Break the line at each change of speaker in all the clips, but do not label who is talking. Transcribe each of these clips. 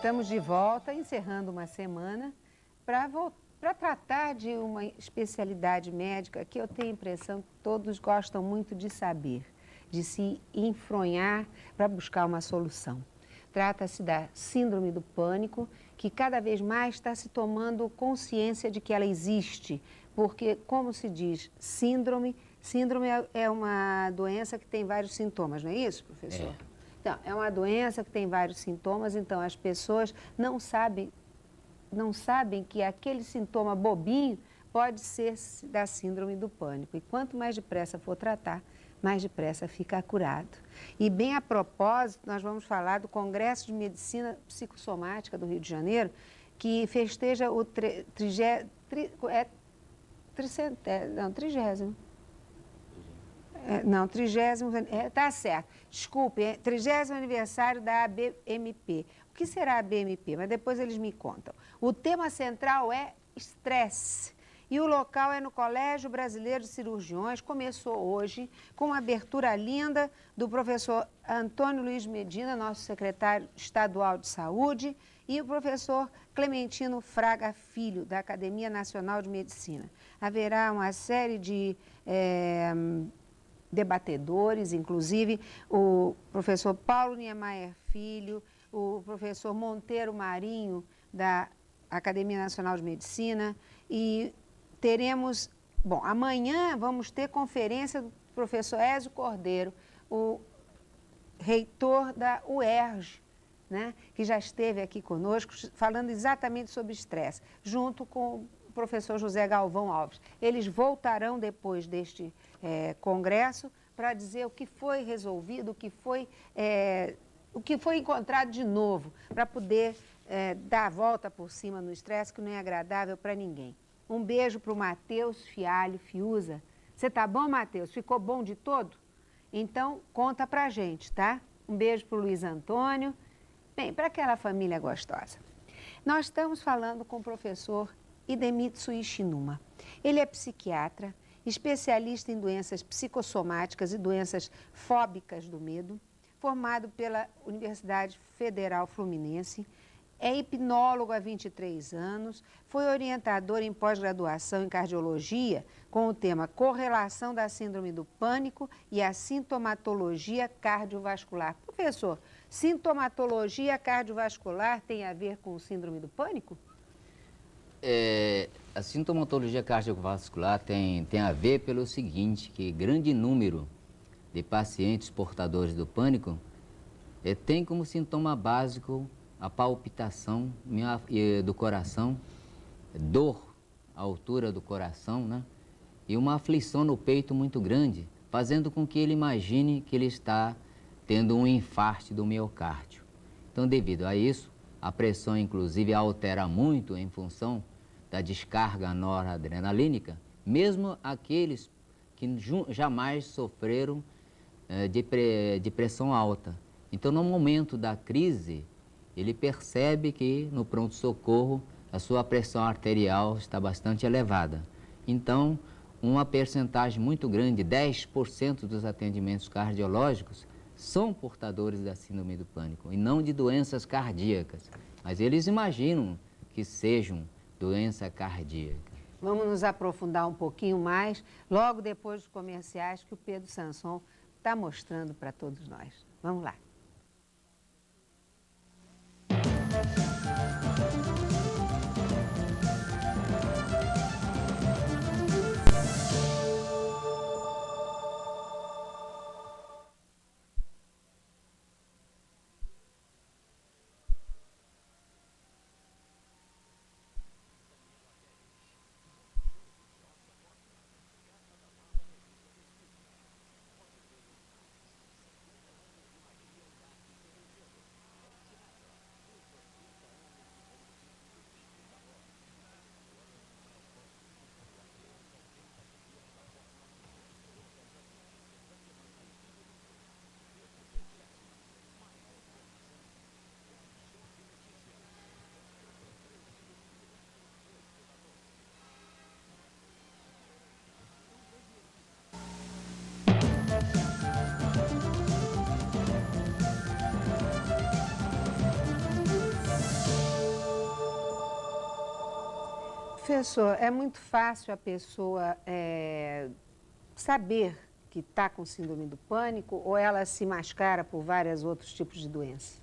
Estamos de volta, encerrando uma semana, para tratar de uma especialidade médica que eu tenho a impressão que todos gostam muito de saber, de se enfronhar para buscar uma solução. Trata-se da síndrome do pânico, que cada vez mais está se tomando consciência de que ela existe, porque, como se diz, síndrome é uma doença que tem vários sintomas, não é isso, professor?
É.
Então, é uma doença que tem vários sintomas, então as pessoas não sabem que aquele sintoma bobinho pode ser da síndrome do pânico. E quanto mais depressa for tratar, mais depressa fica curado. E bem a propósito, nós vamos falar do Congresso de Medicina Psicossomática do Rio de Janeiro, que festeja o 30º. Não, 30º, tá certo. Desculpe, 30º aniversário da ABMP. O que será a ABMP? Mas depois eles me contam. O tema central é estresse. E o local é no Colégio Brasileiro de Cirurgiões. Começou hoje com uma abertura linda do professor Antônio Luiz Medina, nosso secretário estadual de saúde, e o professor Clementino Fraga Filho, da Academia Nacional de Medicina. Haverá uma série de debatedores, inclusive o professor Paulo Niemeyer Filho, o professor Monteiro Marinho, da Academia Nacional de Medicina, e teremos, bom, amanhã vamos ter conferência do professor Ézio Cordeiro, o reitor da UERJ, né, que já esteve aqui conosco, falando exatamente sobre estresse, junto com o professor José Galvão Alves. Eles voltarão depois deste congresso para dizer o que foi resolvido, o que foi encontrado de novo, para poder dar a volta por cima no estresse, que não é agradável para ninguém. Um beijo para o Matheus Fialho Fiuza. Você tá bom, Matheus? Ficou bom de todo? Então, conta pra gente, tá? Um beijo para o Luiz Antônio. Bem, para aquela família gostosa. Nós estamos falando com o professor Hidemitsu Ishinuma. Ele é psiquiatra, especialista em doenças psicossomáticas e doenças fóbicas do medo, formado pela Universidade Federal Fluminense, é hipnólogo há 23 anos, foi orientador em pós-graduação em cardiologia com o tema Correlação da Síndrome do Pânico e a Sintomatologia Cardiovascular. Professor, sintomatologia cardiovascular tem a ver com síndrome do pânico?
A sintomatologia cardiovascular tem a ver pelo seguinte, que grande número de pacientes portadores do pânico tem como sintoma básico a palpitação do coração, dor à altura do coração, né? E uma aflição no peito muito grande, fazendo com que ele imagine que ele está tendo um infarto do miocárdio. Então, devido a isso, a pressão inclusive altera muito em função da descarga noradrenalínica, mesmo aqueles que jamais sofreram de pressão alta. Então, no momento da crise, ele percebe que no pronto-socorro a sua pressão arterial está bastante elevada. Então, uma percentagem muito grande, 10% dos atendimentos cardiológicos, são portadores da síndrome do pânico e não de doenças cardíacas. Mas eles imaginam que sejam doença cardíaca.
Vamos nos aprofundar um pouquinho mais, logo depois dos comerciais que o Pedro Sanson está mostrando para todos nós. Vamos lá. Professor, é muito fácil a pessoa saber que está com síndrome do pânico ou ela se mascara por vários outros tipos de doença?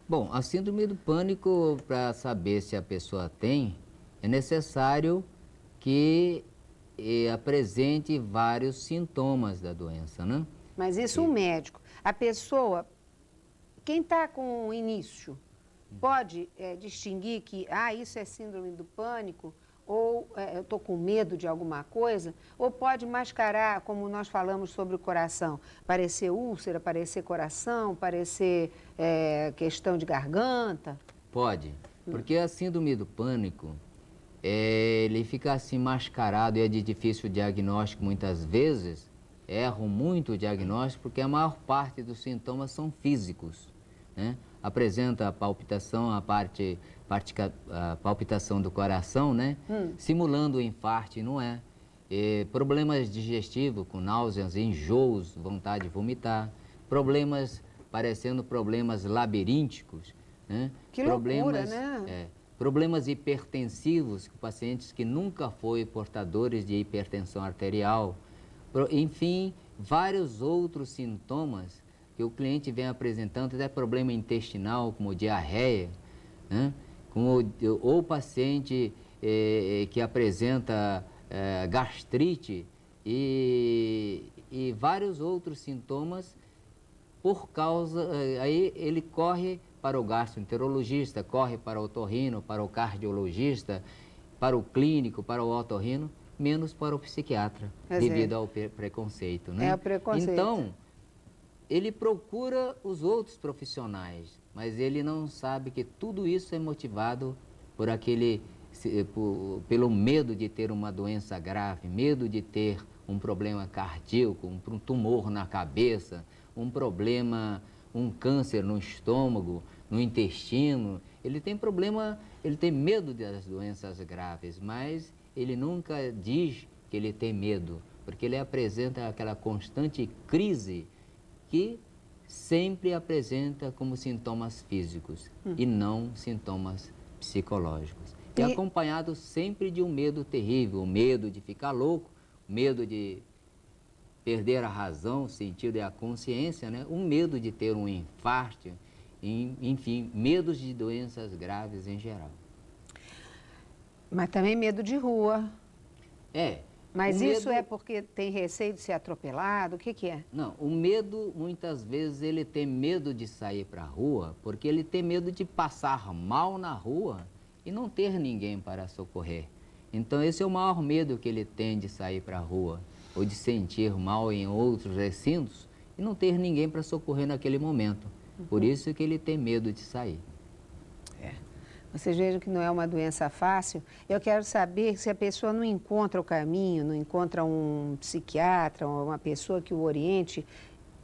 Bom, a síndrome do pânico, para saber se a pessoa tem, é necessário que apresente vários sintomas da doença, né?
Mas isso um médico. A pessoa, quem está com o início, pode distinguir que, isso é síndrome do pânico, ou eu estou com medo de alguma coisa, ou pode mascarar, como nós falamos sobre o coração, parecer úlcera, parecer coração, parecer questão de garganta?
Pode, porque a síndrome do pânico, ele fica assim mascarado e é de difícil diagnóstico muitas vezes, erram muito o diagnóstico porque a maior parte dos sintomas são físicos, né? Apresenta a palpitação, a palpitação do coração, né? Simulando o infarto, não é. Problemas digestivos, com náuseas, enjoos, vontade de vomitar. Problemas, parecendo problemas labirínticos, né?
Que loucura, né?
Problemas hipertensivos, pacientes que nunca foram portadores de hipertensão arterial. Enfim, vários outros sintomas que o cliente vem apresentando, até problema intestinal, como diarreia, né? Ou paciente que apresenta gastrite e vários outros sintomas por causa... aí ele corre para o gastroenterologista, corre para o otorrino, para o cardiologista, para o clínico, para o otorrino, menos para o psiquiatra, devido ao preconceito, né?
É o preconceito.
Então, ele procura os outros profissionais, mas ele não sabe que tudo isso é motivado por pelo medo de ter uma doença grave, medo de ter um problema cardíaco, um tumor na cabeça, um problema, um câncer no estômago, no intestino. Ele tem problema, ele tem medo das doenças graves, mas ele nunca diz que ele tem medo, porque ele apresenta aquela constante crise que sempre apresenta como sintomas físicos e não sintomas psicológicos. E acompanhado sempre de um medo terrível, o medo de ficar louco, medo de perder a razão, o sentido e a consciência, né? O medo de ter um infarto, enfim, medos de doenças graves em geral.
Mas também medo de rua. Mas isso
medo...
é porque tem receio de ser atropelado? O que é?
Não, o medo, muitas vezes, ele tem medo de sair para a rua, porque ele tem medo de passar mal na rua e não ter ninguém para socorrer. Então, esse é o maior medo que ele tem de sair para a rua, ou de sentir mal em outros recintos e não ter ninguém para socorrer naquele momento. Por isso que ele tem medo de sair.
Vocês vejam que não é uma doença fácil. Eu quero saber se a pessoa não encontra o caminho, não encontra um psiquiatra ou uma pessoa que o oriente,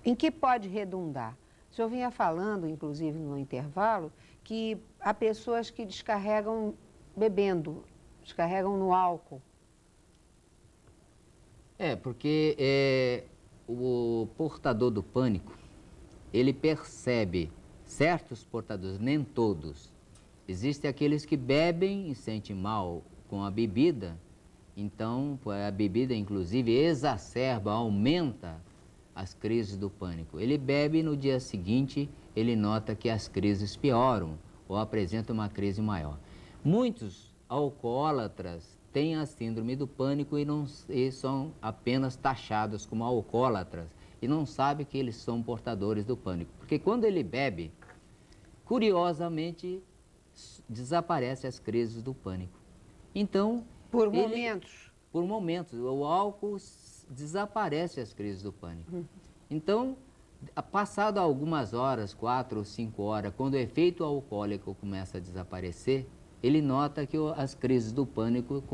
em que pode redundar? O senhor vinha falando, inclusive no intervalo, que há pessoas que descarregam bebendo, descarregam no álcool.
Porque o portador do pânico, ele percebe certos portadores, nem todos. Existem aqueles que bebem e sentem mal com a bebida, então a bebida inclusive exacerba, aumenta as crises do pânico. Ele bebe e no dia seguinte ele nota que as crises pioram ou apresentam uma crise maior. Muitos alcoólatras têm a síndrome do pânico e são apenas taxados como alcoólatras e não sabem que eles são portadores do pânico. Porque quando ele bebe, curiosamente, desaparecem as crises do pânico. Então,
por momentos?
Por momentos. O álcool desaparece as crises do pânico. Então, passado algumas horas, 4 ou 5 horas, quando o efeito alcoólico começa a desaparecer, ele nota que as crises do pânico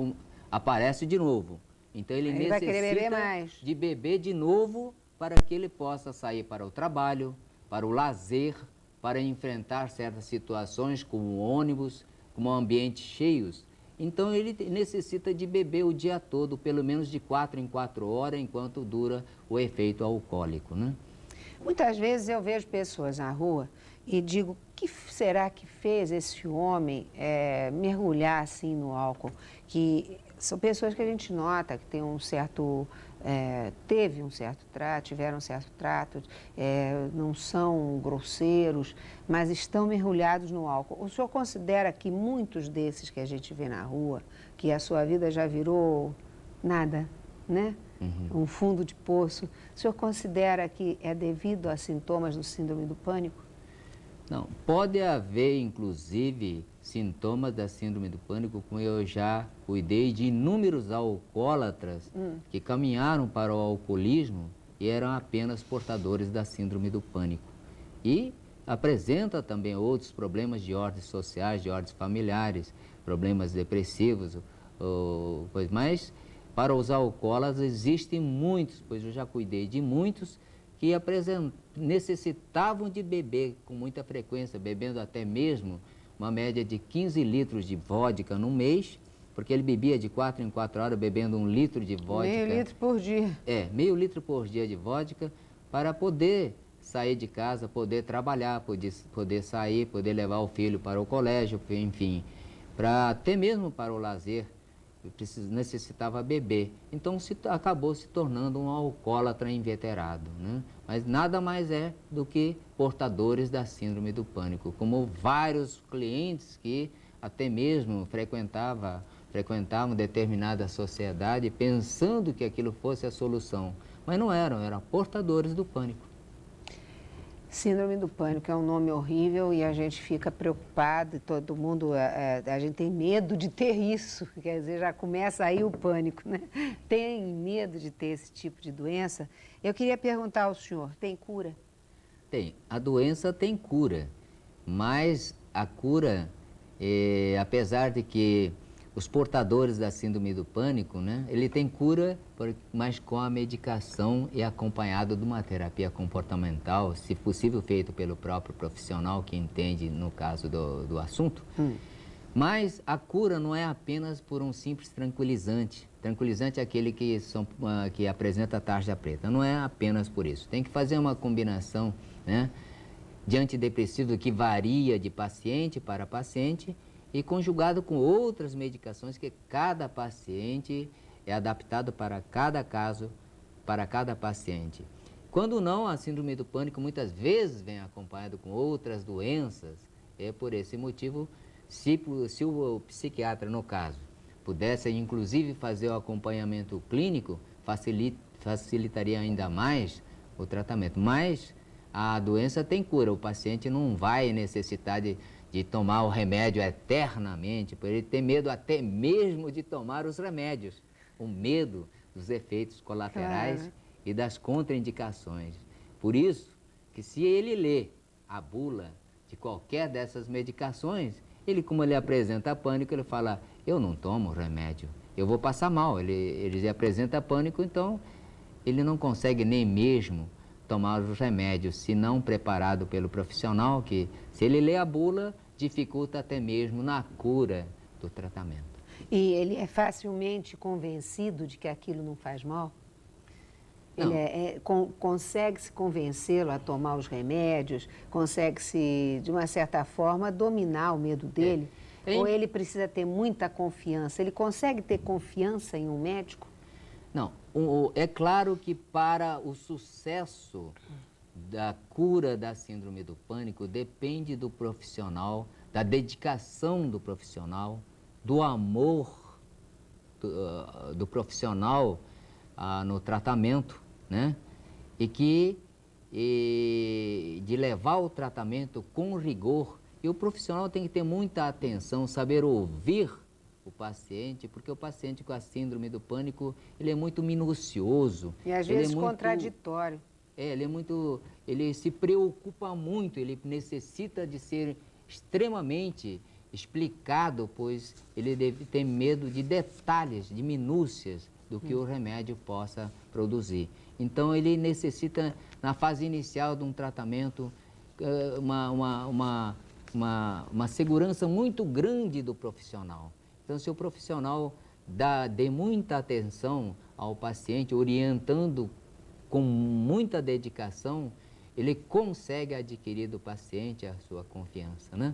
aparecem de novo. Então, ele
vai querer beber mais.
De beber de novo para que ele possa sair para o trabalho, para o lazer, para enfrentar certas situações como ônibus, como ambientes cheios. Então ele necessita de beber o dia todo, pelo menos de 4 em 4 horas, enquanto dura o efeito alcoólico, né?
Muitas vezes eu vejo pessoas na rua e digo, o que será que fez esse homem mergulhar assim no álcool? Que são pessoas que a gente nota que tem um certo, teve um certo trato, tiveram um certo trato, não são grosseiros, mas estão mergulhados no álcool. O senhor considera que muitos desses que a gente vê na rua, que a sua vida já virou nada, né? Um fundo de poço, o senhor considera que é devido a sintomas do síndrome do pânico?
Não, pode haver, inclusive, sintomas da síndrome do pânico, como eu já cuidei de inúmeros alcoólatras que caminharam para o alcoolismo e eram apenas portadores da síndrome do pânico. E apresenta também outros problemas de ordens sociais, de ordens familiares, problemas depressivos, mas para os alcoólatras existem muitos, pois eu já cuidei de muitos, que necessitavam de beber com muita frequência, bebendo até mesmo uma média de 15 litros de vodka no mês, porque ele bebia de 4 em 4 horas, bebendo 1 litro de vodka.
Meio litro por dia.
Meio litro por dia de vodka, para poder sair de casa, poder trabalhar, poder sair, poder levar o filho para o colégio, enfim, até mesmo para o lazer. Necessitava beber, então acabou se tornando um alcoólatra inveterado, né? Mas nada mais é do que portadores da síndrome do pânico, como vários clientes que até mesmo frequentavam determinada sociedade pensando que aquilo fosse a solução, mas não eram portadores do pânico.
Síndrome do pânico é um nome horrível e a gente fica preocupado e todo mundo, a gente tem medo de ter isso, quer dizer, já começa aí o pânico, né? Tem medo de ter esse tipo de doença. Eu queria perguntar ao senhor, tem cura?
Tem, a doença tem cura, mas a cura, apesar de que os portadores da síndrome do pânico, né, ele tem cura, mas com a medicação e acompanhado de uma terapia comportamental, se possível feito pelo próprio profissional que entende no caso do assunto. Mas a cura não é apenas por um simples tranquilizante. Tranquilizante é aquele que apresenta tarja preta. Não é apenas por isso. Tem que fazer uma combinação, né, de antidepressivo que varia de paciente para paciente e conjugado com outras medicações que cada paciente é adaptado para cada caso, para cada paciente. Quando não, a síndrome do pânico muitas vezes vem acompanhado com outras doenças. É por esse motivo, se o psiquiatra, no caso, pudesse inclusive fazer o acompanhamento clínico, facilitaria ainda mais o tratamento. Mas a doença tem cura, o paciente não vai necessitar de tomar o remédio eternamente, por ele ter medo até mesmo de tomar os remédios. O medo dos efeitos colaterais, claro, e das contraindicações. Por isso que se ele lê a bula de qualquer dessas medicações, como ele apresenta pânico, ele fala, eu não tomo remédio, eu vou passar mal. Ele apresenta pânico, então ele não consegue nem mesmo tomar os remédios, se não preparado pelo profissional, que se ele lê a bula, dificulta até mesmo na cura do tratamento.
E ele é facilmente convencido de que aquilo não faz mal? Não. Ele consegue-se convencê-lo a tomar os remédios? Consegue-se, de uma certa forma, dominar o medo dele? Ou ele precisa ter muita confiança? Ele consegue ter confiança em um médico?
Não. É claro que para o sucesso da cura da síndrome do pânico depende do profissional, da dedicação do profissional, do amor do profissional no tratamento, né? E de levar o tratamento com rigor. E o profissional tem que ter muita atenção, saber ouvir o paciente, porque o paciente com a síndrome do pânico, ele é muito minucioso.
E às vezes contraditório.
Ele se preocupa muito, ele necessita de ser extremamente explicado, pois ele deve ter medo de detalhes, de minúcias do que o remédio possa produzir. Então ele necessita, na fase inicial de um tratamento, uma segurança muito grande do profissional. Então, se o profissional dê muita atenção ao paciente, orientando com muita dedicação, ele consegue adquirir do paciente a sua confiança, né?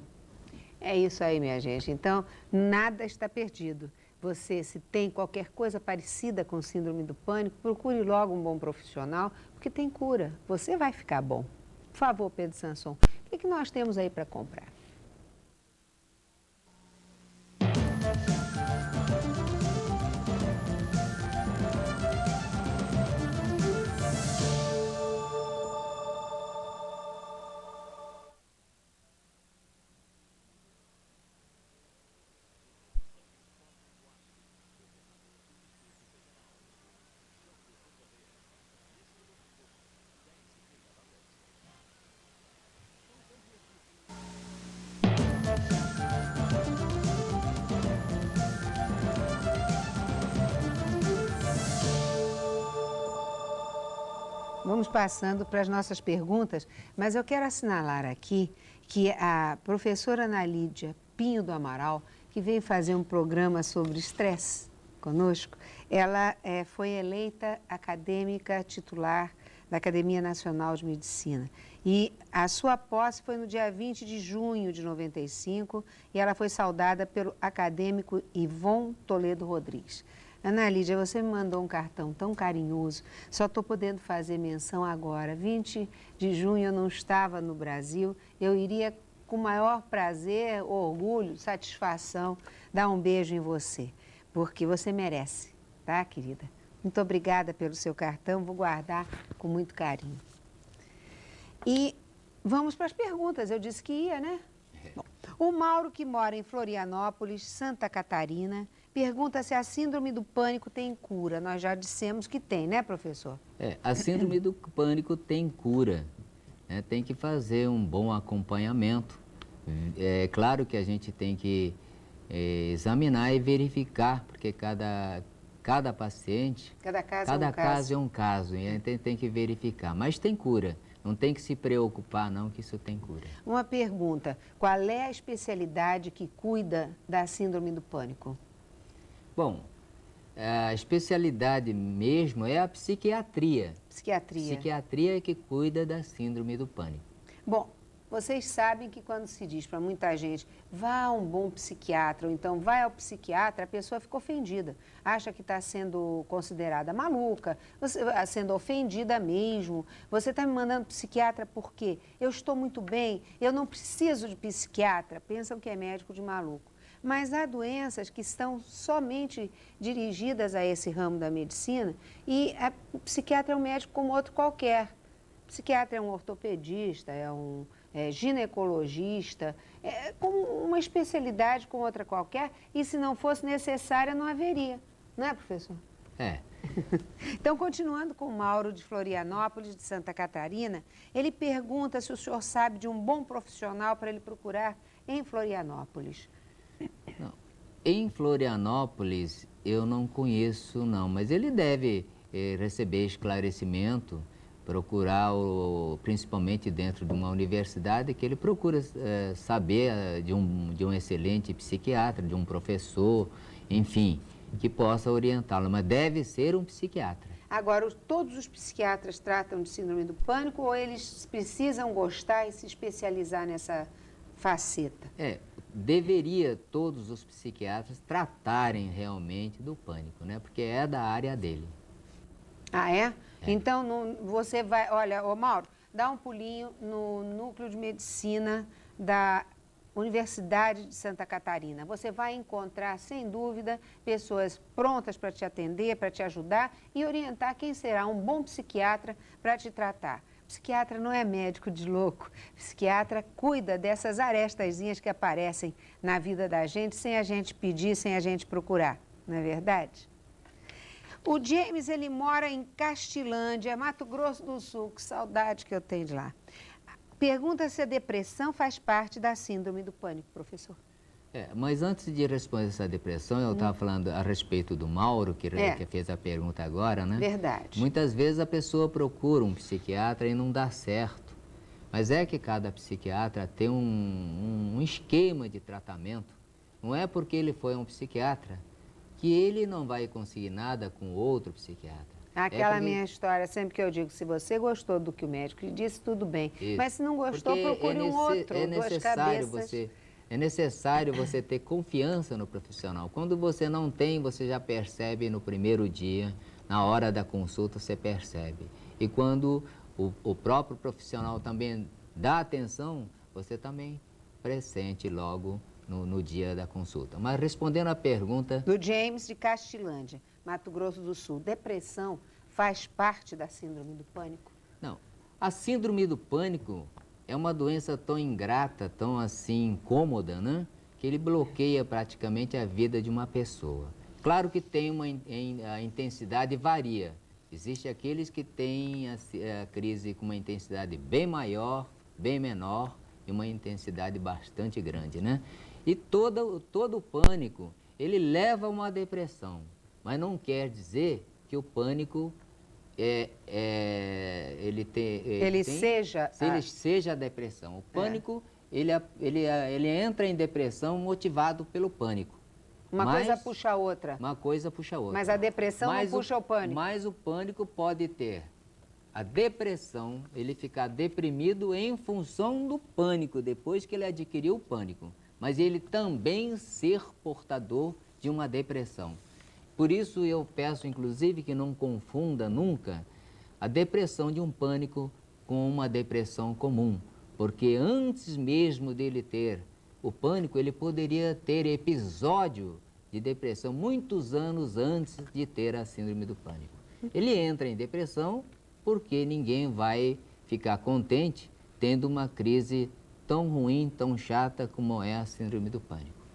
É isso aí, minha gente. Então, nada está perdido. Você, se tem qualquer coisa parecida com síndrome do pânico, procure logo um bom profissional, porque tem cura. Você vai ficar bom. Por favor, Pedro Sanson, o que nós temos aí para comprar? Vamos passando para as nossas perguntas, mas eu quero assinalar aqui que a professora Ana Lídia Pinho do Amaral, que veio fazer um programa sobre estresse conosco, ela foi eleita acadêmica titular da Academia Nacional de Medicina. E a sua posse foi no dia 20 de junho de 95 e ela foi saudada pelo acadêmico Ivon Toledo Rodrigues. Ana Lídia, você me mandou um cartão tão carinhoso, só estou podendo fazer menção agora. 20 de junho eu não estava no Brasil, eu iria com maior prazer, orgulho, satisfação, dar um beijo em você, porque você merece, tá, querida? Muito obrigada pelo seu cartão, vou guardar com muito carinho. E vamos para as perguntas, eu disse que ia, né? Bom, o Mauro, que mora em Florianópolis, Santa Catarina, pergunta se a síndrome do pânico tem cura. Nós já dissemos que tem, né, professor?
A síndrome do pânico tem cura, né? Tem que fazer um bom acompanhamento. É claro que a gente tem que examinar e verificar, porque cada paciente,
Cada caso
cada
é um
caso é um caso, e a gente tem que verificar. Mas tem cura, não tem que se preocupar não que isso tem cura.
Uma pergunta, qual é a especialidade que cuida da síndrome do pânico?
Bom, a especialidade mesmo é a psiquiatria.
Psiquiatria.
Psiquiatria é que cuida da síndrome do pânico.
Bom, vocês sabem que quando se diz para muita gente, vá a um bom psiquiatra, ou então vai ao psiquiatra, a pessoa fica ofendida. Acha que está sendo considerada maluca, sendo ofendida mesmo. Você está me mandando psiquiatra por quê? Eu estou muito bem, eu não preciso de psiquiatra. Pensam que é médico de maluco. Mas há doenças que estão somente dirigidas a esse ramo da medicina e o psiquiatra é um médico como outro qualquer. O psiquiatra é um ortopedista, é um ginecologista, é como uma especialidade como outra qualquer e se não fosse necessária não haveria, não é, professor?
É.
Então, continuando com o Mauro de Florianópolis, de Santa Catarina, ele pergunta se o senhor sabe de um bom profissional para ele procurar em Florianópolis.
Não. Em Florianópolis eu não conheço não, mas ele deve receber esclarecimento, procurar, principalmente dentro de uma universidade, que ele procura saber de um excelente psiquiatra, de um professor, enfim, que possa orientá-lo, mas deve ser um psiquiatra.
Agora, todos os psiquiatras tratam de síndrome do pânico ou eles precisam gostar e se especializar nessa faceta?
Deveria todos os psiquiatras tratarem realmente do pânico, né? Porque é da área dele.
Ah, é? Então, você vai... Olha, ô Mauro, dá um pulinho no Núcleo de Medicina da Universidade de Santa Catarina. Você vai encontrar, sem dúvida, pessoas prontas para te atender, para te ajudar e orientar quem será um bom psiquiatra para te tratar. Psiquiatra não é médico de louco. Psiquiatra cuida dessas arestazinhas que aparecem na vida da gente sem a gente pedir, sem a gente procurar. Não é verdade? O James, ele mora em Castilândia, Mato Grosso do Sul. Que saudade que eu tenho de lá. Pergunta se a depressão faz parte da síndrome do pânico, professor.
Mas antes de responder essa depressão, eu estava falando a respeito do Mauro, que fez a pergunta agora, né?
Verdade.
Muitas vezes a pessoa procura um psiquiatra e não dá certo. Mas é que cada psiquiatra tem um esquema de tratamento. Não é porque ele foi um psiquiatra que ele não vai conseguir nada com outro psiquiatra.
Aquela minha história, sempre que eu digo, se você gostou do que o médico lhe disse, tudo bem.
Isso.
Mas se não gostou, procure um outro, duas cabeças.
É necessário você ter confiança no profissional. Quando você não tem, você já percebe no primeiro dia, na hora da consulta, você percebe. E quando o próprio profissional também dá atenção, você também pressente logo no dia da consulta. Mas respondendo à pergunta...
Do James de Castilândia, Mato Grosso do Sul, depressão faz parte da síndrome do pânico?
Não. A síndrome do pânico é uma doença tão ingrata, tão assim incômoda, né? Que ele bloqueia praticamente a vida de uma pessoa. Claro que tem a intensidade varia. Existem aqueles que têm a crise com uma intensidade bem maior, bem menor e uma intensidade bastante grande, né? E todo o pânico, ele leva a uma depressão, mas não quer dizer que o pânico seja a depressão. O pânico, ele entra em depressão motivado pelo pânico.
Uma coisa puxa a outra.
Uma coisa puxa a outra.
Mas a depressão não puxa o pânico.
Mas o pânico pode ter a depressão, ele ficar deprimido em função do pânico, depois que ele adquiriu o pânico. Mas ele também ser portador de uma depressão. Por isso eu peço, inclusive, que não confunda nunca a depressão de um pânico com uma depressão comum. Porque antes mesmo dele ter o pânico, ele poderia ter episódio de depressão muitos anos antes de ter a síndrome do pânico. Ele entra em depressão porque ninguém vai ficar contente tendo uma crise tão ruim, tão chata como é a síndrome do pânico.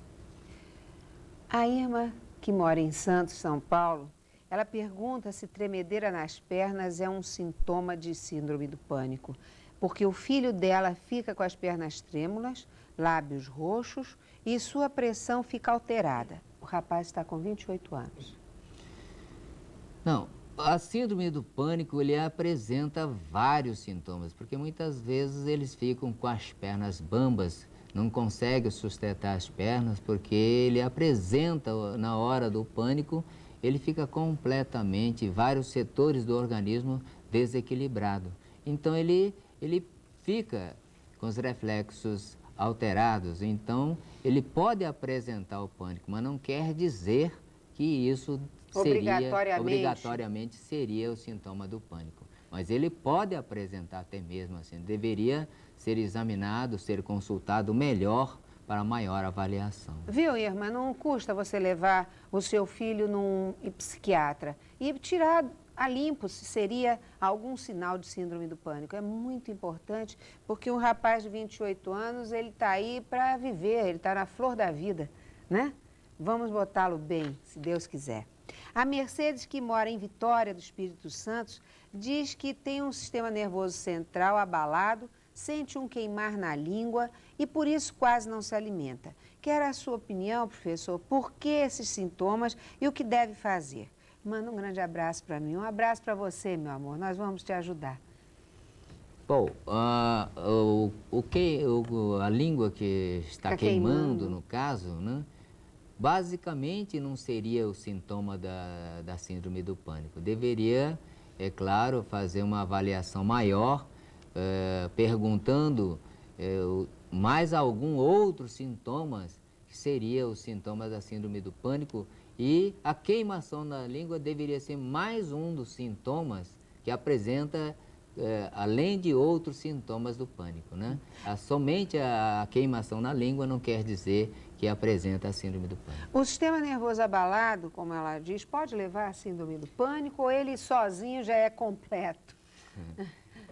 A Irma, que mora em Santos, São Paulo, ela pergunta se tremedeira nas pernas é um sintoma de síndrome do pânico, porque o filho dela fica com as pernas trêmulas, lábios roxos e sua pressão fica alterada. O rapaz está com 28 anos.
Não, a síndrome do pânico, ele apresenta vários sintomas, porque muitas vezes eles ficam com as pernas bambas, não conseguem sustentar as pernas, porque ele apresenta, na hora do pânico, ele fica completamente, vários setores do organismo desequilibrado. Então ele fica com os reflexos alterados, então ele pode apresentar o pânico, mas não quer dizer que isso obrigatoriamente seria o sintoma do pânico. Mas ele pode apresentar até mesmo assim, deveria ser examinado, ser consultado melhor para maior avaliação.
Viu, Irma, não custa você levar o seu filho num psiquiatra e tirar a limpo se seria algum sinal de síndrome do pânico. É muito importante, porque um rapaz de 28 anos, ele está aí para viver, ele está na flor da vida, né? Vamos botá-lo bem, se Deus quiser. A Mercedes, que mora em Vitória do Espírito Santo, diz que tem um sistema nervoso central abalado, sente um queimar na língua e por isso quase não se alimenta. Quero a sua opinião, professor, por que esses sintomas e o que deve fazer? Manda um grande abraço para mim, um abraço para você, meu amor, nós vamos te ajudar.
Bom, a língua que está queimando, no caso, né? Basicamente não seria o sintoma da síndrome do pânico. Deveria, é claro, fazer uma avaliação maior, perguntando mais algum outros sintomas que seria o sintoma da síndrome do pânico, e a queimação na língua deveria ser mais um dos sintomas que apresenta, além de outros sintomas do pânico, né? Somente a queimação na língua não quer dizer que apresenta a síndrome do pânico.
O sistema nervoso abalado, como ela diz, pode levar à síndrome do pânico ou ele sozinho já é completo?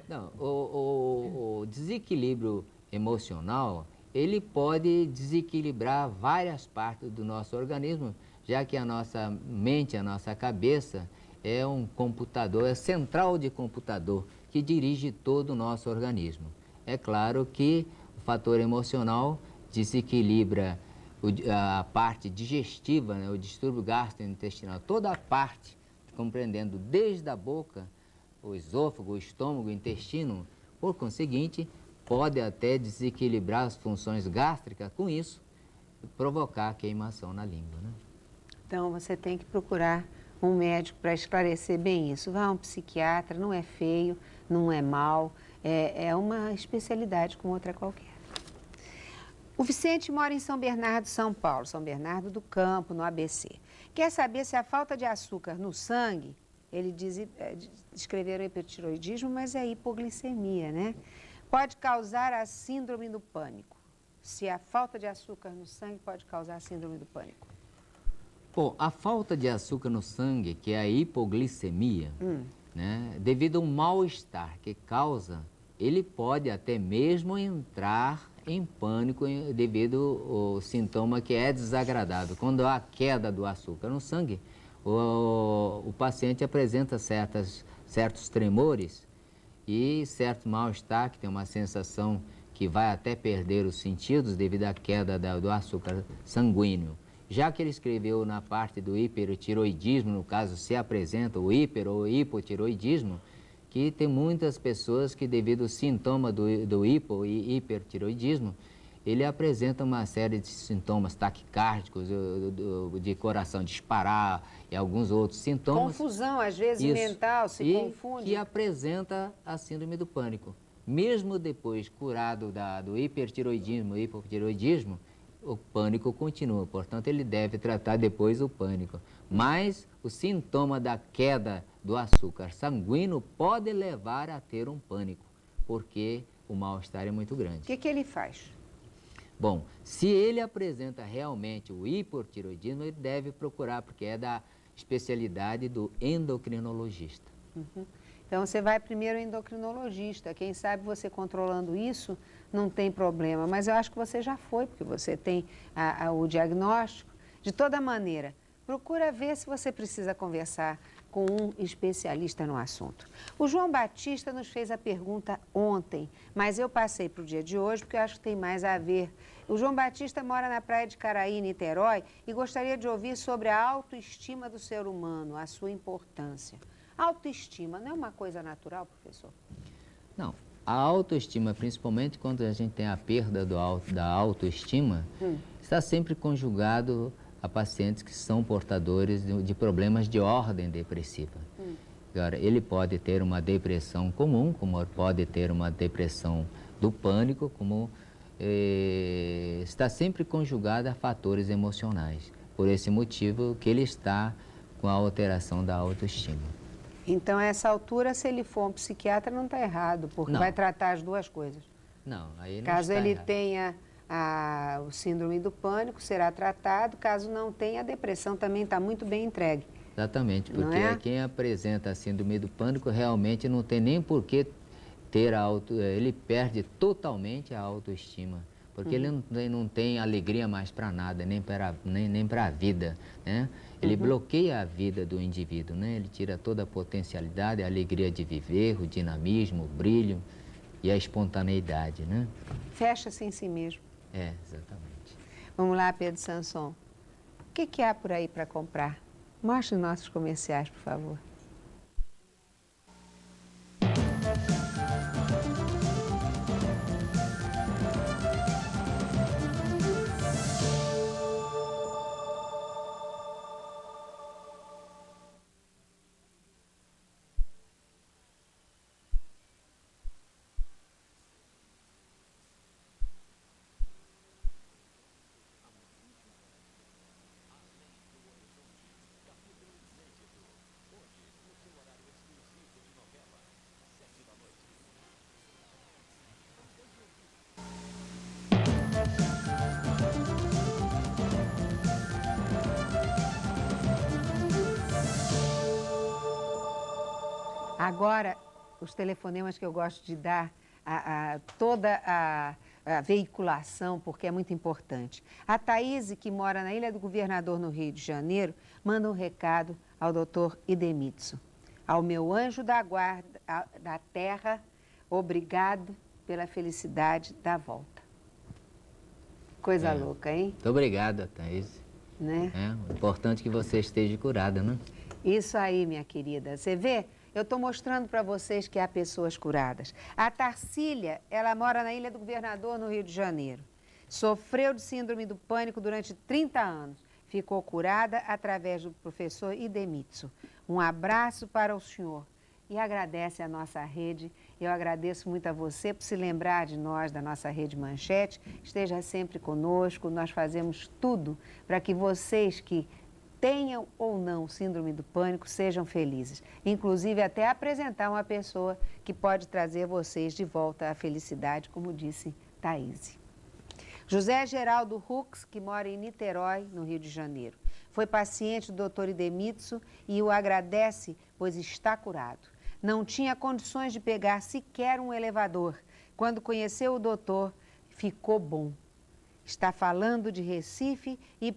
Não, o desequilíbrio emocional, ele pode desequilibrar várias partes do nosso organismo, já que a nossa mente, a nossa cabeça é um computador, é central de computador que dirige todo o nosso organismo. É claro que o fator emocional desequilibra a parte digestiva, né, o distúrbio gastrointestinal, toda a parte, compreendendo desde a boca, o esôfago, o estômago, o intestino. Por conseguinte, pode até desequilibrar as funções gástricas, com isso, provocar queimação na língua, né?
Então, você tem que procurar um médico para esclarecer bem isso. Vá a um psiquiatra, não é feio, não é mal, é uma especialidade como outra qualquer. O Vicente mora em São Bernardo, São Paulo, São Bernardo do Campo, no ABC. Quer saber se a falta de açúcar no sangue, ele descreveram hipertiroidismo, mas é hipoglicemia, né? Pode causar a síndrome do pânico. Se a falta de açúcar no sangue pode causar a síndrome do pânico.
Bom, a falta de açúcar no sangue, que é a hipoglicemia, né, devido a um mal-estar que causa, ele pode até mesmo entrar em pânico devido ao sintoma que é desagradável. Quando há queda do açúcar no sangue, o paciente apresenta certos tremores e certo mal-estar, que tem uma sensação que vai até perder os sentidos devido à queda do açúcar sanguíneo. Já que ele escreveu na parte do hipertiroidismo, no caso, se apresenta o hiper ou hipotiroidismo, que tem muitas pessoas que, devido ao sintoma do hipo e hipertiroidismo, ele apresenta uma série de sintomas taquicárdicos, de coração disparar e alguns outros sintomas.
Confusão, às vezes, mental, se confunde.
Que apresenta a síndrome do pânico. Mesmo depois curado do hipertiroidismo e hipotiroidismo, o pânico continua, portanto, ele deve tratar depois o pânico. Mas o sintoma da queda do açúcar sanguíneo pode levar a ter um pânico, porque o mal-estar é muito grande.
O que ele faz?
Bom, se ele apresenta realmente o hipotiroidismo, ele deve procurar, porque é da especialidade do endocrinologista.
Então, você vai primeiro ao endocrinologista. Quem sabe você controlando isso não tem problema. Mas eu acho que você já foi, porque você tem o diagnóstico. De toda maneira, procura ver se você precisa conversar com um especialista no assunto. O João Batista nos fez a pergunta ontem, mas eu passei para o dia de hoje porque eu acho que tem mais a ver. O João Batista mora na praia de Caraí, Niterói, e gostaria de ouvir sobre a autoestima do ser humano, a sua importância. Autoestima não é uma coisa natural, professor?
Não. A autoestima, principalmente quando a gente tem a perda da autoestima, está sempre conjugado a pacientes que são portadores de problemas de ordem depressiva. Agora, ele pode ter uma depressão comum, como pode ter uma depressão do pânico, como está sempre conjugada a fatores emocionais. Por esse motivo que ele está com a alteração da autoestima.
Então, a essa altura, se ele for um psiquiatra, não está errado, porque
Não.
vai tratar as duas coisas.
Não, aí não
Caso
está
ele
errado.
tenha o síndrome do pânico, será tratado. Caso não tenha, a depressão também está muito bem entregue.
Exatamente,
Não
porque
é?
quem apresenta a síndrome do pânico realmente não tem nem por que ter ele perde totalmente a autoestima, porque ele não tem alegria mais para nada, nem para a vida, né? Ele bloqueia a vida do indivíduo, né? Ele tira toda a potencialidade, a alegria de viver, o dinamismo, o brilho e a espontaneidade, né?
Fecha-se em si mesmo.
É, exatamente.
Vamos lá, Pedro Sanson. O que há por aí para comprar? Mostre os nossos comerciais, por favor. Agora, os telefonemas que eu gosto de dar, toda a veiculação, porque é muito importante. A Thaís, que mora na Ilha do Governador, no Rio de Janeiro, manda um recado ao doutor Idemitsu. Ao meu anjo da guarda da terra, obrigado pela felicidade da volta. Coisa louca, hein?
Muito obrigado, Thaís.
Né?
É importante que você esteja curada, né?
Isso aí, minha querida. Você vê? Eu estou mostrando para vocês que há pessoas curadas. A Tarsília, ela mora na Ilha do Governador, no Rio de Janeiro. Sofreu de síndrome do pânico durante 30 anos. ficou curada através do professor Idemitsu. Um abraço para o senhor. E agradece a nossa rede. Eu agradeço muito a você por se lembrar de nós, da nossa Rede Manchete. Esteja sempre conosco. Nós fazemos tudo para que vocês que tenham ou não síndrome do pânico sejam felizes. Inclusive até apresentar uma pessoa que pode trazer vocês de volta à felicidade, como disse Thaís. José Geraldo Hux, que mora em Niterói, no Rio de Janeiro. Foi paciente do Dr. Idemitsu e o agradece, pois está curado. Não tinha condições de pegar sequer um elevador. Quando conheceu o doutor, ficou bom. Está falando de Recife e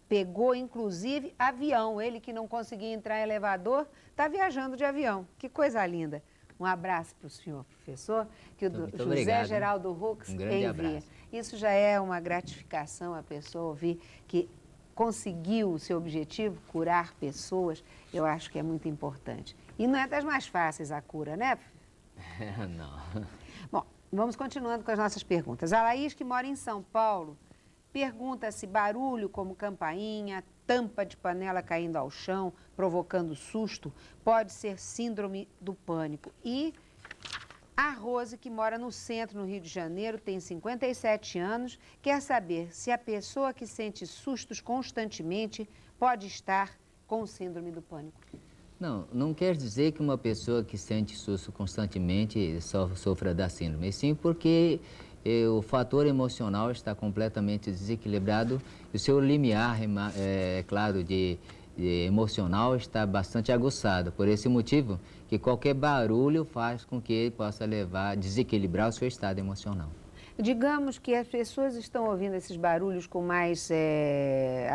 pegou, inclusive, avião. Ele que não conseguia entrar em elevador, está viajando de avião. Que coisa linda. Um abraço para o senhor, professor, que o José
obrigado,
Geraldo Hux
grande
envia.
abraço.
Isso já é uma gratificação a pessoa ouvir que conseguiu o seu objetivo, curar pessoas. Eu acho que é muito importante. E não é das mais fáceis a cura, né?
Não.
Bom, vamos continuando com as nossas perguntas. A Laís, que mora em São Paulo, pergunta se barulho como campainha, tampa de panela caindo ao chão, provocando susto, pode ser síndrome do pânico. E a Rose, que mora no centro, no Rio de Janeiro, tem 57 anos, quer saber se a pessoa que sente sustos constantemente pode estar com síndrome do pânico.
Não quer dizer que uma pessoa que sente susto constantemente sofra da síndrome, sim porque o fator emocional está completamente desequilibrado e o seu limiar, claro, de emocional está bastante aguçado. Por esse motivo, que qualquer barulho faz com que ele possa desequilibrar o seu estado emocional.
Digamos que as pessoas estão ouvindo esses barulhos com mais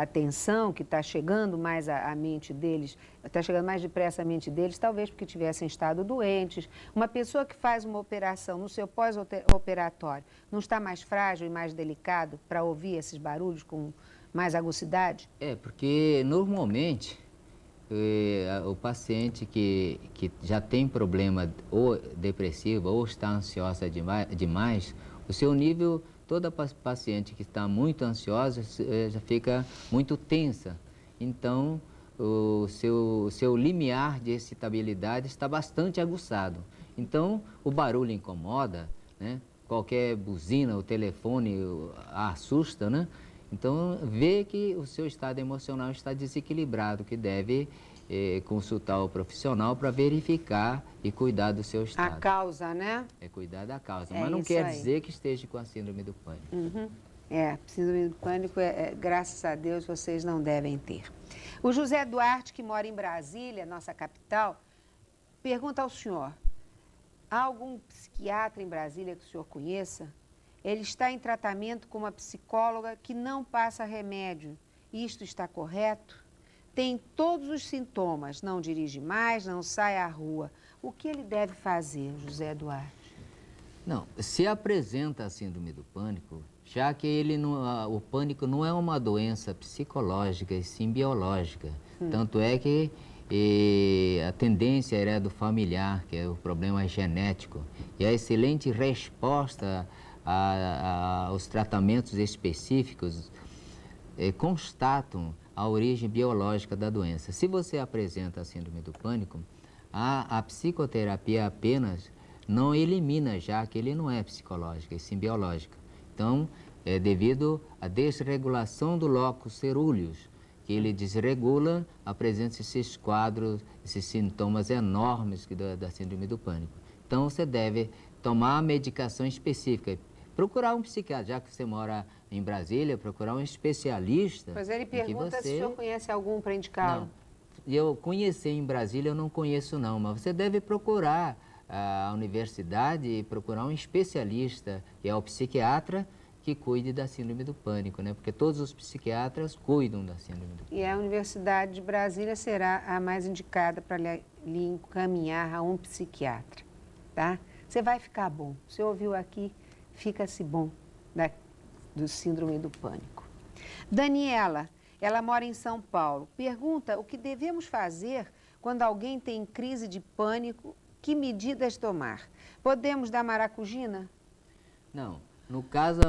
atenção, que está chegando mais à mente deles, está chegando mais depressa à mente deles, talvez porque tivessem estado doentes. Uma pessoa que faz uma operação no seu pós-operatório, não está mais frágil e mais delicado para ouvir esses barulhos com mais agucidade?
Porque normalmente o paciente que já tem problema ou depressivo ou está ansiosa demais, o seu nível, toda paciente que está muito ansiosa já fica muito tensa. Então, o seu limiar de excitabilidade está bastante aguçado. Então, o barulho incomoda, né? Qualquer buzina, o telefone assusta, né? Então, vê que o seu estado emocional está desequilibrado, que deve consultar o profissional para verificar e cuidar do seu estado.
A causa, né?
É cuidar da causa, mas não quer dizer que esteja com a síndrome do pânico.
Uhum. Síndrome do pânico, graças a Deus, vocês não devem ter. O José Duarte, que mora em Brasília, nossa capital, pergunta ao senhor, há algum psiquiatra em Brasília que o senhor conheça? Ele está em tratamento com uma psicóloga que não passa remédio. Isto está correto? Tem todos os sintomas, não dirige mais, não sai à rua. O que ele deve fazer, José Duarte?
Não, se apresenta a síndrome do pânico, já que o pânico não é uma doença psicológica, e sim biológica. Tanto é que a tendência era do familiar, que é o problema genético. E a excelente resposta aos tratamentos específicos constatam a origem biológica da doença. Se você apresenta a síndrome do pânico, a psicoterapia apenas não elimina, já que ele não é psicológica, e sim biológica. Então, é devido à desregulação do locus cerúleus, que ele desregula, apresenta esses quadros, esses sintomas enormes da síndrome do pânico. Então, você deve tomar a medicação específica, procurar um psiquiatra, já que você mora em Brasília, procurar um especialista.
Pois ele pergunta se o senhor conhece algum para indicá-lo.
Não, eu conheci em Brasília, eu não conheço não, mas você deve procurar a universidade e procurar um especialista, que é o psiquiatra, que cuide da síndrome do pânico, né? Porque todos os psiquiatras cuidam da síndrome do pânico.
E a Universidade de Brasília será a mais indicada para lhe encaminhar a um psiquiatra, tá? Você vai ficar bom. Você ouviu aqui, fica-se bom do síndrome do pânico. Daniela, ela mora em São Paulo, pergunta o que devemos fazer quando alguém tem crise de pânico, que medidas tomar? Podemos dar maracujina?
Não. No caso,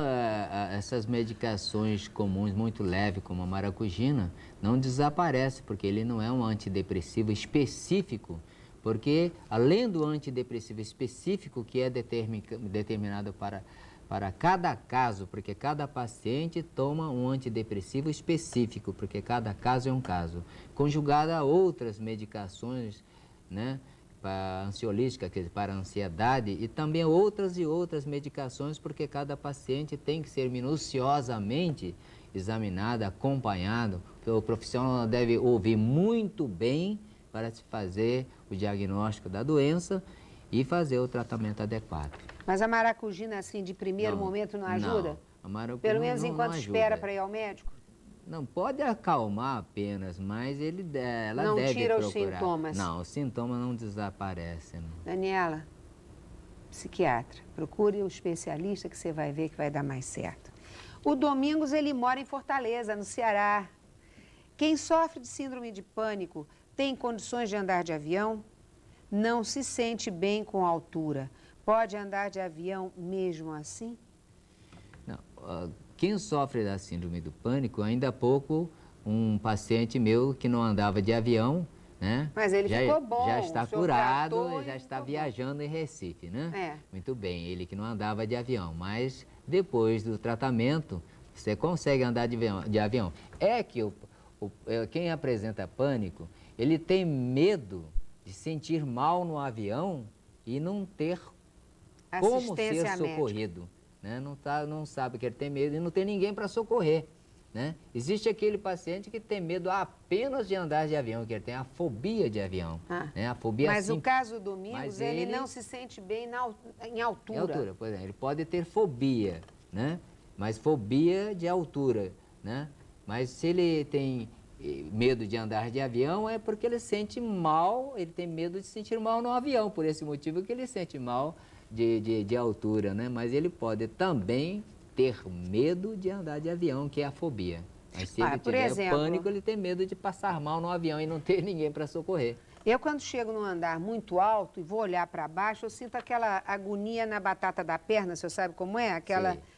essas medicações comuns muito leves, como a maracujina, não desaparece, porque ele não é um antidepressivo específico, porque além do antidepressivo específico, que é determinado para cada caso, porque cada paciente toma um antidepressivo específico, porque cada caso é um caso, conjugado a outras medicações, né? Para ansiolítica, quer dizer, para ansiedade, e também outras medicações, porque cada paciente tem que ser minuciosamente examinado, acompanhado. O profissional deve ouvir muito bem para se fazer o diagnóstico da doença e fazer o tratamento adequado.
Mas a maracujina, assim, de primeiro momento não ajuda?
Não, a maracujina
pelo menos
não
enquanto
ajuda.
espera para ir ao médico?
Não, pode acalmar apenas, mas ela
não
deve
tira
procurar.
os sintomas?
Não, os sintomas não desaparecem. Não.
Daniela, psiquiatra, procure um especialista que você vai ver que vai dar mais certo. O Domingos, ele mora em Fortaleza, no Ceará. Quem sofre de síndrome de pânico tem condições de andar de avião? Não se sente bem com a altura. Pode andar de avião mesmo assim?
Não, quem sofre da síndrome do pânico, ainda há pouco, um paciente meu que não andava de avião, né?
Mas ele ficou bom.
Já está curado, já está viajando em Recife, né?
É.
Muito bem, ele que não andava de avião, mas depois do tratamento, você consegue andar de avião. É que quem apresenta pânico, ele tem medo de sentir mal no avião e não ter como ser socorrido. Né? Não sabe que ele tem medo e não tem ninguém para socorrer. Né? Existe aquele paciente que tem medo apenas de andar de avião, que ele tem a fobia de avião. Né? A fobia
mas o caso do Domingos, ele não se sente bem em altura.
Em altura, por exemplo, ele pode ter fobia, né? Mas fobia de altura. Né? Mas se ele tem medo de andar de avião, é porque ele sente mal, ele tem medo de sentir mal no avião, por esse motivo que ele sente mal de altura, né? Mas ele pode também ter medo de andar de avião, que é a fobia. Mas se ele tiver pânico, ele tem medo de passar mal no avião e não ter ninguém para socorrer.
Eu, quando chego num andar muito alto e vou olhar para baixo, eu sinto aquela agonia na batata da perna, você sabe como é?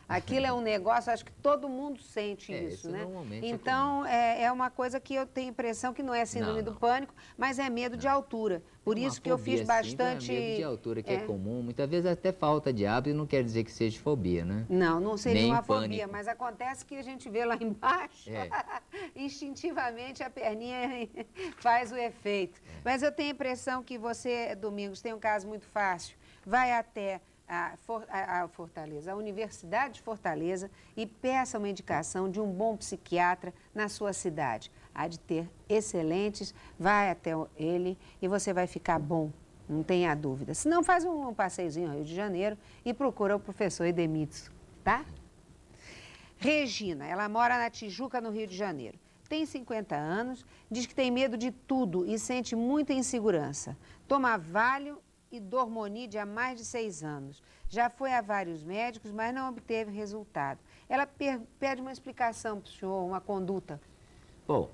Aquilo é um negócio, acho que todo mundo sente isso, né? Então, é uma coisa que eu tenho a impressão que não é síndrome do pânico, mas é medo de altura. Por isso que eu fiz bastante...
É medo de altura, que é comum, muitas vezes até falta de hábito, e não quer dizer que seja fobia, né?
Não seria
nem
uma
pânico.
Fobia, mas acontece que a gente vê lá embaixo, instintivamente a perninha faz o efeito. Mas eu tenho a impressão que você, Domingos, tem um caso muito fácil. Vai até a Fortaleza, a Universidade de Fortaleza, e peça uma indicação de um bom psiquiatra na sua cidade. Há de ter excelentes, vai até ele e você vai ficar bom, não tenha dúvida. Se não, faz um passeiozinho ao Rio de Janeiro e procura o professor Edemitsu, tá? Regina, ela mora na Tijuca, no Rio de Janeiro. Tem 50 anos, diz que tem medo de tudo e sente muita insegurança. Toma Valium e Dormonide há mais de 6 anos. Já foi a vários médicos, mas não obteve resultado. Ela pede uma explicação para o senhor, uma conduta.
Bom,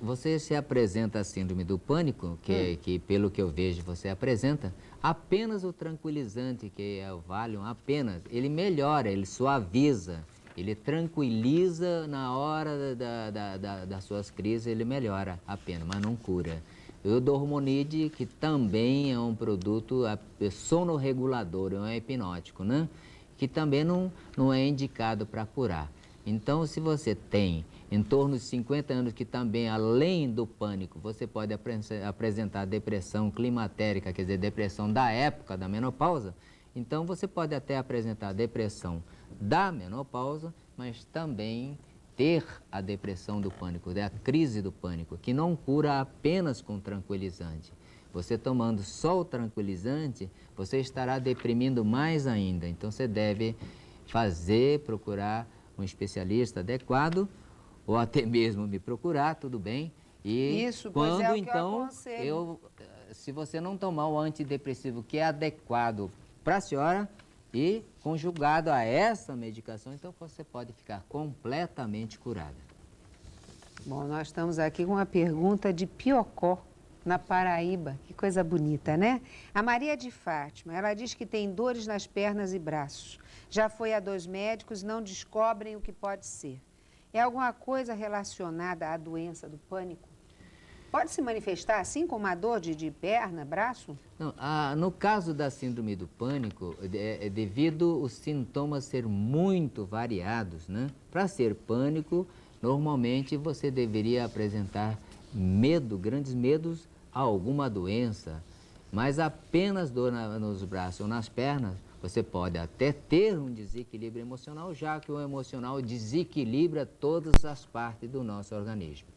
você se apresenta a síndrome do pânico, que pelo que eu vejo você apresenta, apenas o tranquilizante, que é o Valium, ele melhora, ele suaviza, ele tranquiliza na hora das suas crises, ele melhora apenas, mas não cura. E o Dormonide, que também é um produto sonorregulador, é um hipnótico, né? Que também não é indicado para curar. Então, se você tem em torno de 50 anos, que também, além do pânico, você pode apresentar depressão climatérica, quer dizer, depressão da época da menopausa, então você pode até apresentar depressão da menopausa, mas também ter a depressão do pânico, a crise do pânico, que não cura apenas com tranquilizante. Você tomando só o tranquilizante, você estará deprimindo mais ainda. Então, você deve procurar um especialista adequado, ou até mesmo me procurar, tudo bem. E
isso,
quando
pois é,
então, se você não tomar o antidepressivo que é adequado para a senhora e conjugado a essa medicação, então você pode ficar completamente curada.
Bom, nós estamos aqui com uma pergunta de Piocó. Na Paraíba, que coisa bonita, né? A Maria de Fátima, ela diz que tem dores nas pernas e braços. Já foi a 2 médicos e não descobrem o que pode ser. É alguma coisa relacionada à doença do pânico? Pode se manifestar assim com uma dor de perna, braço?
Não, no caso da síndrome do pânico, devido os sintomas ser muito variados, né? Para ser pânico, normalmente você deveria apresentar medo, grandes medos a alguma doença, mas apenas dor nos braços ou nas pernas, você pode até ter um desequilíbrio emocional, já que o emocional desequilibra todas as partes do nosso organismo.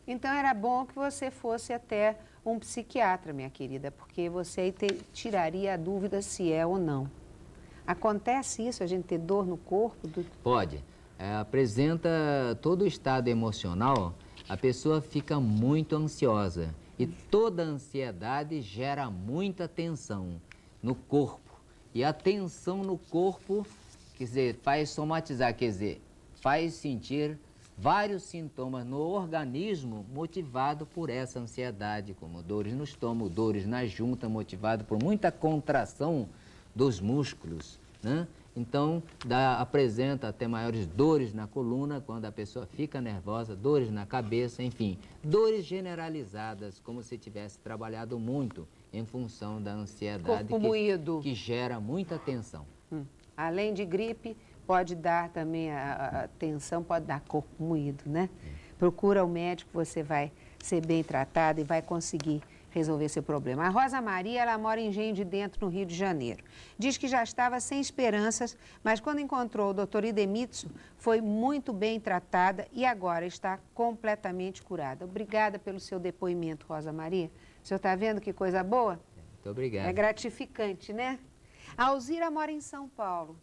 Então era bom que você fosse até um psiquiatra, minha querida, porque você aí tiraria a dúvida se é ou não. Acontece isso, a gente ter dor no corpo?
Pode. Apresenta todo o estado emocional, a pessoa fica muito ansiosa. E toda ansiedade gera muita tensão no corpo. E a tensão no corpo, quer dizer, faz somatizar, quer dizer, faz sentir vários sintomas no organismo motivado por essa ansiedade, como dores no estômago, dores na junta, motivado por muita contração dos músculos, né? Então, apresenta até maiores dores na coluna quando a pessoa fica nervosa, dores na cabeça, enfim, dores generalizadas, como se tivesse trabalhado muito em função da ansiedade que gera muita tensão.
Além de gripe, pode dar também a tensão, pode dar corpo moído, né? Procura o médico, você vai ser bem tratado e vai conseguir resolver seu problema. A Rosa Maria, ela mora em Engenho de Dentro, no Rio de Janeiro. Diz que já estava sem esperanças, mas quando encontrou o Dr. Idemitsu, foi muito bem tratada e agora está completamente curada. Obrigada pelo seu depoimento, Rosa Maria. O senhor está vendo que coisa boa?
Muito obrigado.
É gratificante, né? A Alzira mora em São Paulo,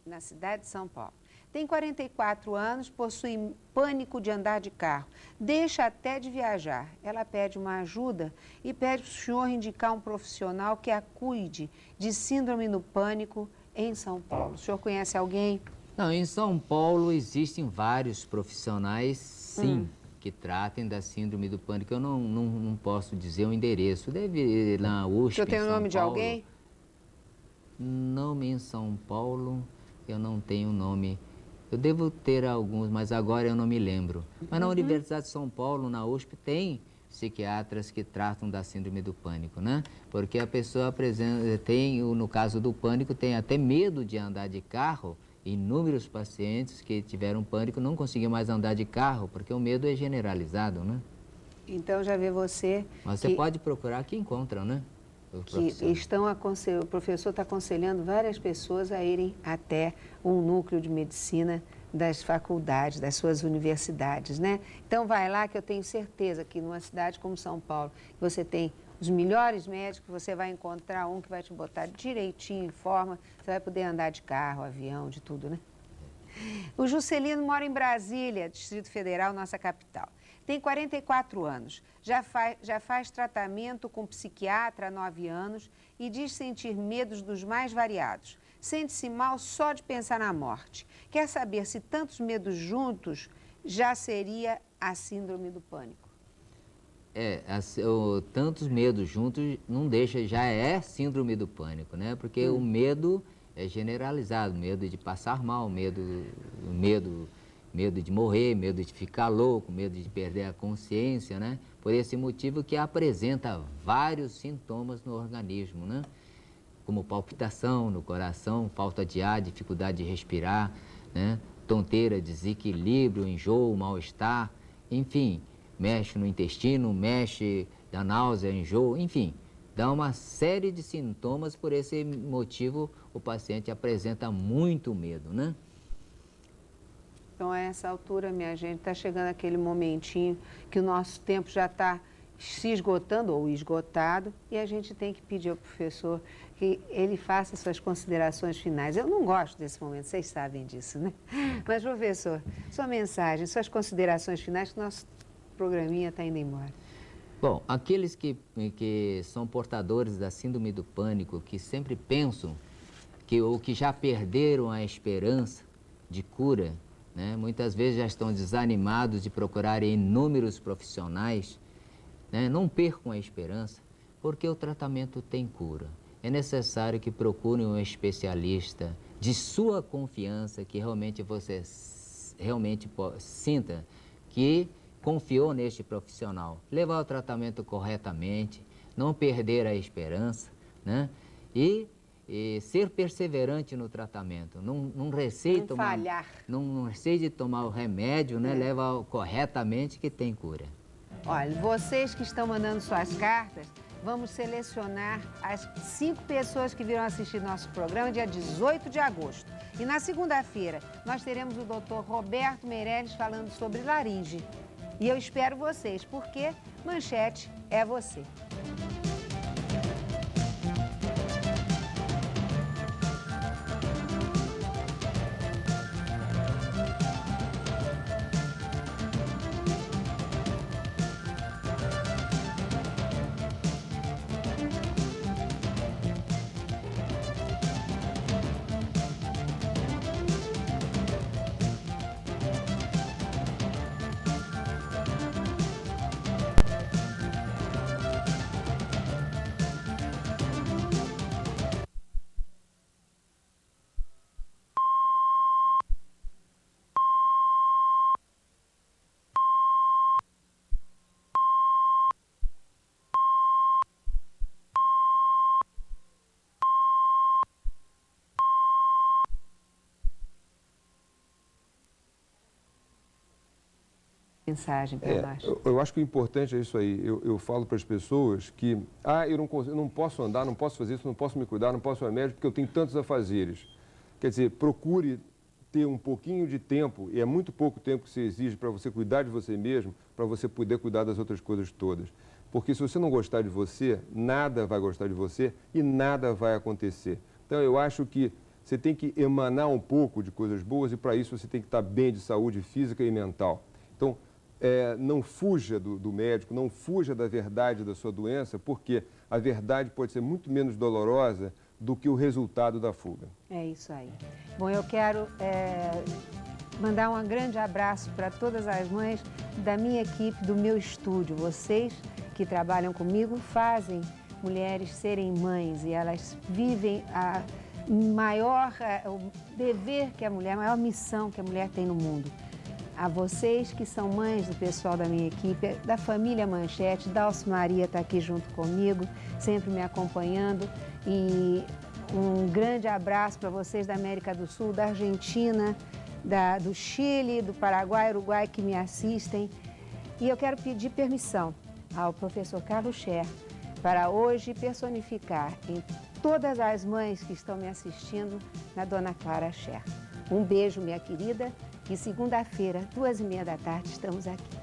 na cidade de São Paulo. Tem 44 anos, possui pânico de andar de carro, deixa até de viajar. Ela pede uma ajuda e pede para o senhor indicar um profissional que a cuide de síndrome do pânico em São Paulo. O senhor conhece alguém?
Não, em São Paulo existem vários profissionais, sim, que tratem da síndrome do pânico. Eu não posso dizer o endereço, deve ir na USP.
O senhor tem o nome de alguém?
Nome em São Paulo, eu não tenho nome. Eu devo ter alguns, mas agora eu não me lembro. Mas na Universidade de São Paulo, na USP, tem psiquiatras que tratam da síndrome do pânico, né? Porque a pessoa tem, no caso do pânico, tem até medo de andar de carro. Inúmeros pacientes que tiveram pânico não conseguiam mais andar de carro, porque o medo é generalizado, né?
Então já vê você...
Mas você pode procurar que encontram, né?
O professor está aconselhando várias pessoas a irem até um núcleo de medicina das faculdades, das suas universidades, né? Então vai lá, que eu tenho certeza que numa cidade como São Paulo, você tem os melhores médicos, você vai encontrar um que vai te botar direitinho em forma, você vai poder andar de carro, avião, de tudo, né? O Juscelino mora em Brasília, Distrito Federal, nossa capital. Tem 44 anos, já faz tratamento com psiquiatra há 9 anos e diz sentir medos dos mais variados. Sente-se mal só de pensar na morte. Quer saber se tantos medos juntos já seria a síndrome do pânico.
Tantos medos juntos não deixa, já é síndrome do pânico, né? Porque o medo é generalizado, medo de passar mal, medo de morrer, medo de ficar louco, medo de perder a consciência, né? Por esse motivo que apresenta vários sintomas no organismo, né? Como palpitação no coração, falta de ar, dificuldade de respirar, né? Tonteira, desequilíbrio, enjoo, mal-estar, enfim, mexe no intestino, dá náusea, enjoo, enfim, dá uma série de sintomas. Por esse motivo o paciente apresenta muito medo, né?
Então, a essa altura, minha gente, está chegando aquele momentinho que o nosso tempo já está se esgotando ou esgotado e a gente tem que pedir ao professor que ele faça suas considerações finais. Eu não gosto desse momento, vocês sabem disso, né? Mas, professor, sua mensagem, suas considerações finais, que o nosso programinha está indo embora.
Bom, aqueles que são portadores da síndrome do pânico, que sempre pensam ou que já perderam a esperança de cura, né? Muitas vezes já estão desanimados de procurarem inúmeros profissionais. né? Não percam a esperança, porque o tratamento tem cura. É necessário que procurem um especialista de sua confiança, que realmente você sinta que confiou neste profissional. Levar o tratamento corretamente, não perder a esperança, né? E ser perseverante no tratamento. Não receie
Não
tomar,
falhar.
não receie de tomar o remédio, né? Leva corretamente que tem cura.
Olha, vocês que estão mandando suas cartas, vamos selecionar as 5 pessoas que virão assistir nosso programa dia 18 de agosto. E na segunda-feira, nós teremos o Dr. Roberto Meirelles falando sobre laringe. E eu espero vocês, porque Manchete é você. Mensagem para baixo.
Eu acho que o importante é isso aí. Eu falo para as pessoas que, eu não posso andar, não posso fazer isso, não posso me cuidar, não posso ir ao médico porque eu tenho tantos afazeres. Quer dizer, procure ter um pouquinho de tempo, e é muito pouco tempo que se exige para você cuidar de você mesmo, para você poder cuidar das outras coisas todas. Porque se você não gostar de você, nada vai gostar de você e nada vai acontecer. Então eu acho que você tem que emanar um pouco de coisas boas e para isso você tem que estar bem de saúde física e mental. Então, não fuja do médico, não fuja da verdade da sua doença, porque a verdade pode ser muito menos dolorosa do que o resultado da fuga.
É isso aí. Bom, eu quero mandar um grande abraço para todas as mães da minha equipe, do meu estúdio. Vocês que trabalham comigo fazem mulheres serem mães e elas vivem o dever que a mulher, a maior missão que a mulher tem no mundo. A vocês que são mães do pessoal da minha equipe, da família Manchete, Dalcio Maria está aqui junto comigo, sempre me acompanhando. E um grande abraço para vocês da América do Sul, da Argentina, do Chile, do Paraguai, Uruguai que me assistem. E eu quero pedir permissão ao professor Carlos Scher para hoje personificar em todas as mães que estão me assistindo na Dona Clara Scher. Um beijo, minha querida. E segunda-feira, 14h30 da tarde, estamos aqui.